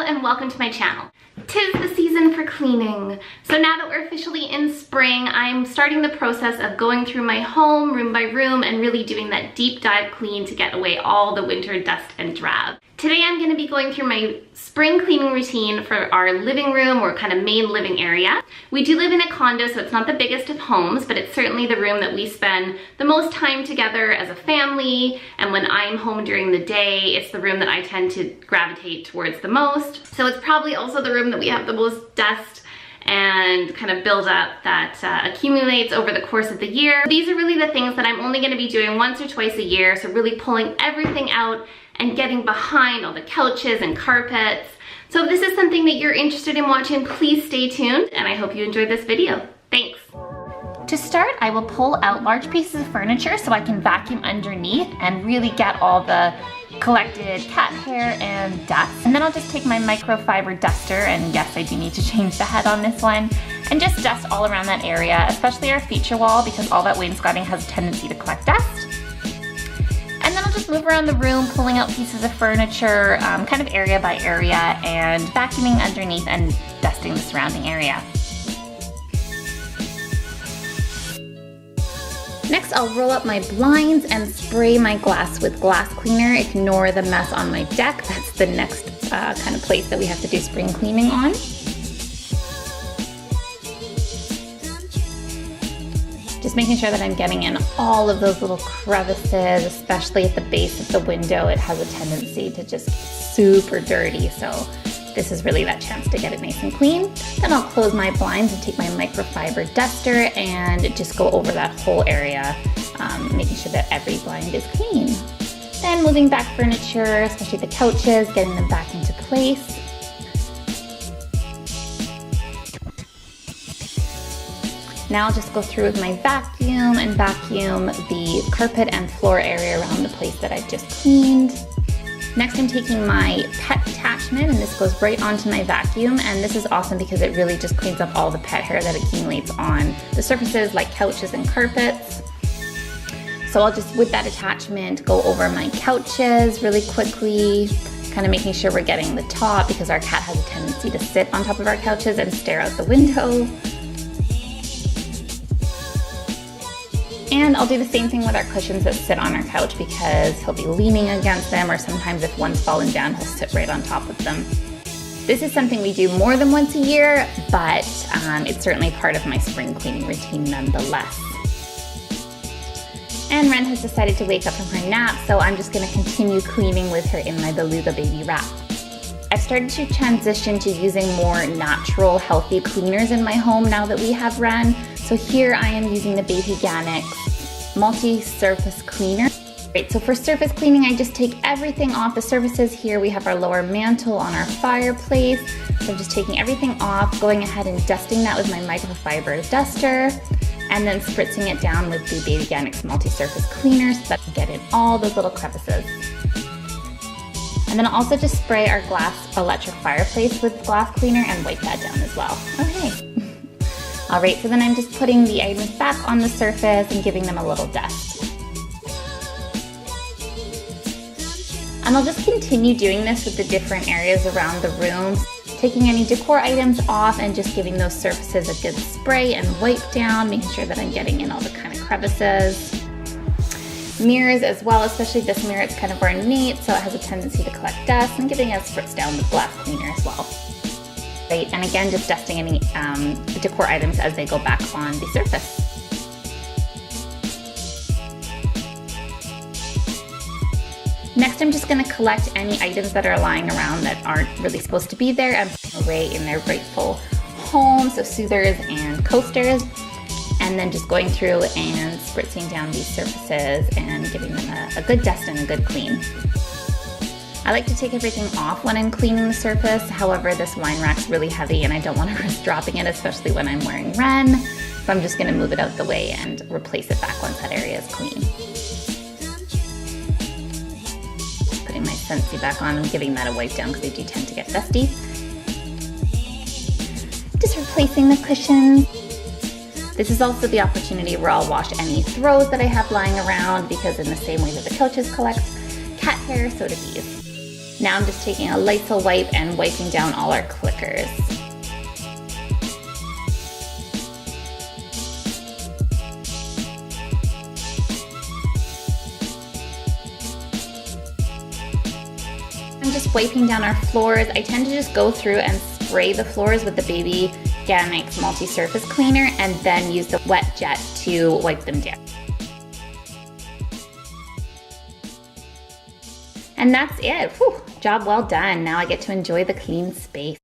and welcome to my channel. 'Tis the season for cleaning. So now that we're officially in spring, I'm starting the process of going through my home room by room and really doing that deep dive clean to get away all the winter dust and drab. Today I'm going to be going through my spring cleaning routine for our living room or kind of main living area. We do live in a condo, so it's not the biggest of homes, but it's certainly the room that we spend the most time together as a family, and when I'm home during the day, it's the room that I tend to gravitate towards the most. So it's probably also the room that we have the most dust and kind of build up that accumulates over the course of the year. These are really the things that I'm only going to be doing once or twice a year, so really pulling everything out and getting behind all the couches and carpets. So if this is something that you're interested in watching, please stay tuned, and I hope you enjoyed this video. Thanks. To start, I will pull out large pieces of furniture so I can vacuum underneath and really get all the collected cat hair and dust. And then I'll just take my microfiber duster, and yes, I do need to change the head on this one, and just dust all around that area, especially our feature wall, because all that wainscoting has a tendency to collect dust. And then I'll just move around the room, pulling out pieces of furniture, kind of area by area, and vacuuming underneath and dusting the surrounding area. Next, I'll roll up my blinds and spray my glass with glass cleaner. Ignore the mess on my deck. That's the next kind of place that we have to do spring cleaning on. Just making sure that I'm getting in all of those little crevices, especially at the base of the window. It has a tendency to just get super dirty, so this is really that chance to get it nice and clean. Then I'll close my blinds and take my microfiber duster and just go over that whole area, making sure that every blind is clean. Then moving back furniture, especially the couches, getting them back into place. Now I'll just go through with my vacuum and vacuum the carpet and floor area around the place that I've just cleaned. Next, I'm taking my pet attachment, and this goes right onto my vacuum, and this is awesome because it really just cleans up all the pet hair that accumulates on the surfaces like couches and carpets. So I'll just, with that attachment, go over my couches really quickly, kind of making sure we're getting the top, because our cat has a tendency to sit on top of our couches and stare out the window. And I'll do the same thing with our cushions that sit on our couch, because he'll be leaning against them, or sometimes if one's fallen down, he'll sit right on top of them. This is something we do more than once a year, but it's certainly part of my spring cleaning routine nonetheless. And Ren has decided to wake up from her nap, so I'm just going to continue cleaning with her in my Beluga Baby wrap. I've started to transition to using more natural, healthy cleaners in my home now that we have Ren. So here I am using the babyganics multi-surface cleaner. Right, so for surface cleaning, I just take everything off the surfaces. Here we have our lower mantle on our fireplace. So I'm just taking everything off, going ahead and dusting that with my microfiber duster, and then spritzing it down with the babyganics multi-surface cleaner so that I get in all those little crevices. And then I'll also just spray our glass electric fireplace with glass cleaner and wipe that down as well. Okay. All right, so then I'm just putting the items back on the surface and giving them a little dust. And I'll just continue doing this with the different areas around the room, taking any decor items off and just giving those surfaces a good spray and wipe down, making sure that I'm getting in all the kind of crevices. Mirrors as well, especially this mirror, it's kind of ornate, so it has a tendency to collect dust, and giving it a spritz down with glass cleaner as well. Right, and again, just dusting any decor items as they go back on the surface. Next, I'm just going to collect any items that are lying around that aren't really supposed to be there and put them away in their rightful home, so soothers and coasters. And then just going through and spritzing down these surfaces and giving them a good dust and a good clean. I like to take everything off when I'm cleaning the surface. However, this wine rack's really heavy and I don't want to risk dropping it, especially when I'm wearing Ren. So I'm just going to move it out the way and replace it back once that area is clean. Putting my Scentsy back on and giving that a wipe down because they do tend to get dusty. Just replacing the cushions. This is also the opportunity where I'll wash any throws that I have lying around, because in the same way that the couches collect cat hair, so do these. Now I'm just taking a Lysol wipe and wiping down all our clickers. I'm just wiping down our floors. I tend to just go through and spray the floors with the babyganics multi-surface cleaner and then use the wet jet to wipe them down. And that's it. Whew, job well done. Now I get to enjoy the clean space.